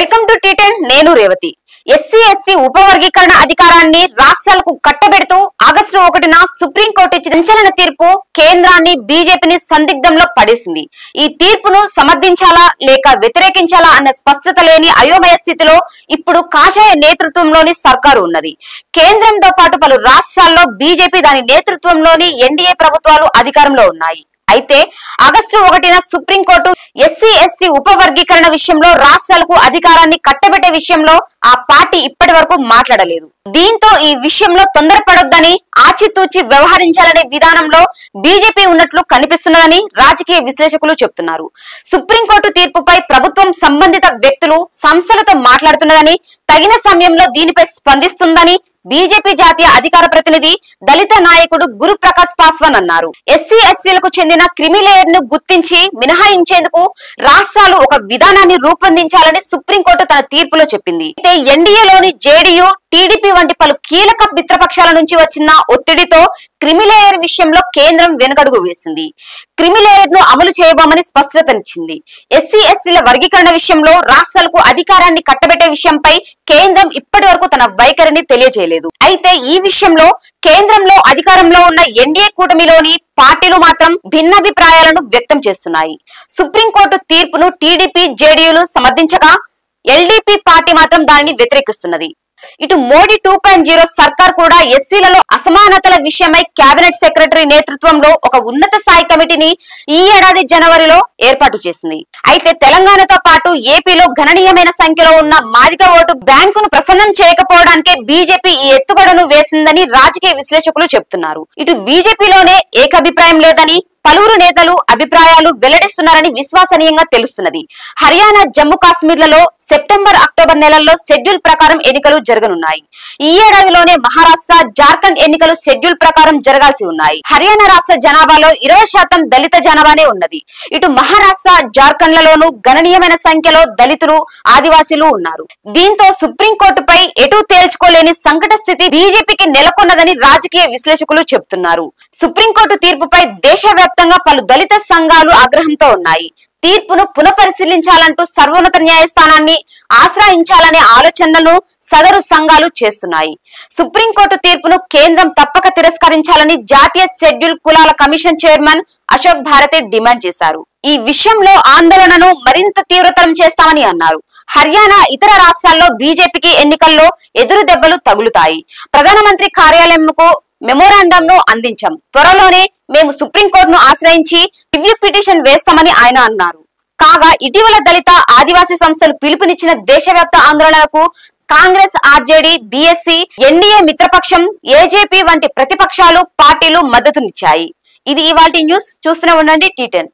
Welcome to టీ10 నేను Revathi. SC ఉపవర్గీకరణ అధికారాన్ని రాష్ట్రాలకు కట్టబెడుతూ ఆగస్టు 1న సుప్రీంకోర్టు ఇచ్చిన సంచలన తీర్పు కేంద్రాన్ని బీజేపీని సందిగ్ధంలో పడేసింది. ఈ తీర్పును సమర్థించాలా లేక వ్యతిరేకించాలా అన్న స్పష్టత లేని అయోమయ స్థితిలో ఇప్పుడు కాషాయ నేతృత్వంలోని సర్కారు ఉన్నది. కేంద్రంతో పాటు పలు రాష్ట్రాల్లో బీజేపీ దాని నేతృత్వంలోని ఎన్డీఏ ప్రభుత్వాలు అధికారంలో ఉన్నాయి. అయితే ఆగస్టు 1న సుప్రీంకోర్టు ఎస్సీ ఉపవర్గీకరణ విషయంలో రాష్ట్రాలకు అధికారాన్ని కట్టబెట్టే విషయంలో ఆ పార్టీ ఇప్పటి వరకు మాట్లాడలేదు. దీంతో ఈ విషయంలో తొందరపడొద్దని ఆచితూచి వ్యవహరించాలనే విధానంలో బీజేపీ ఉన్నట్లు కనిపిస్తున్నదని రాజకీయ విశ్లేషకులు చెబుతున్నారు. సుప్రీంకోర్టు తీర్పుపై ప్రభుత్వం సంబంధిత వ్యక్తులు సంస్థలతో మాట్లాడుతున్నదని, తగిన సమయంలో దీనిపై స్పందిస్తుందని బీజేపీ జాతీయ అధికార ప్రతినిధి దళిత నాయకుడు గురు ప్రకాష్ పాస్వాన్ అన్నారు. ఎస్సీలకు చెందిన క్రిమిలేయర్ ను గుర్తించి మినహాయించేందుకు రాష్ట్రాలు ఒక విధానాన్ని రూపొందించాలని సుప్రీంకోర్టు తన తీర్పులో చెప్పింది. అయితే ఎన్డీఏలోని జేడీయూ, టీడీపీ వంటి పలు కీలక మిత్రపక్షాల నుంచి వచ్చిన ఒత్తిడితో క్రిమిలేయర్ విషయంలో కేంద్రం వెనుకడుగు వేసింది. క్రిమిలేయర్ ను అమలు చేయబోమని స్పష్టతనిచ్చింది. ఎస్సీల వర్గీకరణ విషయంలో రాష్ట్రాలకు అధికారాన్ని కట్టబెట్టే విషయంపై కేంద్రం ఇప్పటి వరకు తన వైఖరిని తెలియజేయలేదు. అయితే ఈ విషయంలో కేంద్రంలో అధికారంలో ఉన్న ఎన్డీఏ కూటమిలోని పార్టీలు మాత్రం భిన్నాభిప్రాయాలను వ్యక్తం చేస్తున్నాయి. సుప్రీంకోర్టు తీర్పును టీడీపీ, జేడీయూలు సమర్థించగా ఎల్డీపీ పార్టీ మాత్రం దానిని వ్యతిరేకిస్తున్నది. ఇటు మోడీ 2.0 సర్కార్ కూడా ఎస్సీలలో అసమానతల విషయమై కేబినెట్ సెక్రటరీ నేతృత్వంలో ఒక ఉన్నత స్థాయి కమిటీని ఈ ఏడాది జనవరిలో ఏర్పాటు చేసింది. అయితే తెలంగాణతో పాటు ఏపీలో గణనీయమైన సంఖ్యలో ఉన్న మాదిగ ఓటు బ్యాంకును ప్రసన్నం చేయకపోవడానికే బీజేపీ ఈ ఎత్తుగడను వేసిందని రాజకీయ విశ్లేషకులు చెబుతున్నారు. ఇటు బీజేపీలోనే ఏకాభిప్రాయం లేదని పలువురు నేతలు అభిప్రాయాలు వెల్లడిస్తున్నారని విశ్వసనీయంగా తెలుస్తున్నది. హర్యానా, జమ్మూ కాశ్మీర్లలో సెప్టెంబర్, అక్టోబర్ నెలల్లో షెడ్యూల్ ప్రకారం ఎన్నికలు జరగనున్నాయి. ఈ ఏడాదిలోనే మహారాష్ట్ర, జార్ఖండ్ ఎన్నికలు షెడ్యూల్ ప్రకారం జరగాల్సి ఉన్నాయి. హర్యానా రాష్ట్ర జనాభాలో 20% దళిత జనాభానే ఉన్నది. ఇటు మహారాష్ట్ర, జార్ఖండ్లలోనూ గణనీయమైన సంఖ్యలో దళితులు, ఆదివాసీలు ఉన్నారు. దీంతో సుప్రీంకోర్టుపై ఎటూ తేల్చుకోలేని సంకట స్థితి బీజేపీకి నెలకొన్నదని రాజకీయ విశ్లేషకులు చెబుతున్నారు. సుప్రీంకోర్టు తీర్పుపై దేశవ్యాప్తంగా పలు దళిత సంఘాలు ఆగ్రహంతో ఉన్నాయి. తీర్పును పునఃపరిశీలించాలంటూ సర్వోన్నత న్యాయస్థానాన్ని ఆశ్రయించాలనే ఆలోచనలను సదరు సంఘాలు చేస్తున్నాయి. సుప్రీంకోర్టు తీర్పును కేంద్రం తప్పక తిరస్కరించాలని జాతీయ షెడ్యూల్ కులాల కమిషన్ చైర్మన్ అశోక్ భారతి డిమాండ్ చేశారు. ఈ విషయంలో ఆందోళనను మరింత తీవ్రతరం చేస్తామని అన్నారు. హర్యానా, ఇతర రాష్ట్రాల్లో బీజేపీకి ఎన్నికల్లో ఎదురు దెబ్బలు తగులుతాయి. ప్రధానమంత్రి కార్యాలయంకు మెమోరాండం ను అందించాం. త్వరలోనే మేము సుప్రీంకోర్టును ఆశ్రయించి రివ్యూ పిటిషన్ వేస్తామని ఆయన అన్నారు. కాగా ఇటీవల దళిత, ఆదివాసీ సంస్థలు పిలుపునిచ్చిన దేశవ్యాప్త ఆందోళనలకు Congress, RJD, BSc, NDA మిత్రపక్షం, AJP వంటి ప్రతిపక్షాలు, పార్టీలు మద్దతునిచ్చాయి. ఇది ఇవాల్టి న్యూస్. చూస్తూనే ఉండండి టీ10.